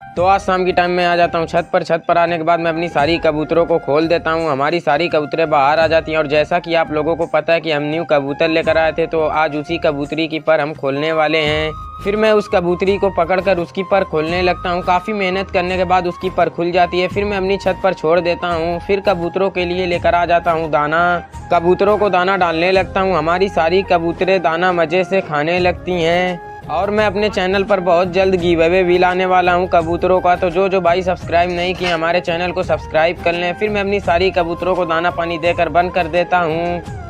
तो आज शाम की टाइम में आ जाता हूँ छत पर। छत पर आने के बाद मैं अपनी सारी कबूतरों को खोल देता हूँ। हमारी सारी कबूतरें बाहर आ जाती हैं और जैसा कि आप लोगों को पता है कि हम न्यू कबूतर लेकर आए थे, तो आज उसी कबूतरी की पर हम खोलने वाले हैं। फिर मैं उस कबूतरी को पकड़कर उसकी पर खोलने लगता हूँ। काफ़ी मेहनत करने के बाद उसकी पर खुल जाती है। फिर मैं अपनी छत पर छोड़ देता हूँ। फिर कबूतरों के लिए लेकर आ जाता हूँ दाना। कबूतरों को दाना डालने लगता हूँ। हमारी सारी कबूतरें दाना मज़े से खाने लगती हैं। और मैं अपने चैनल पर बहुत जल्द गिव अवे भी लाने वाला हूं कबूतरों का, तो जो भाई सब्सक्राइब नहीं किए हमारे चैनल को सब्सक्राइब कर लें। फिर मैं अपनी सारी कबूतरों को दाना पानी देकर बंद कर देता हूं।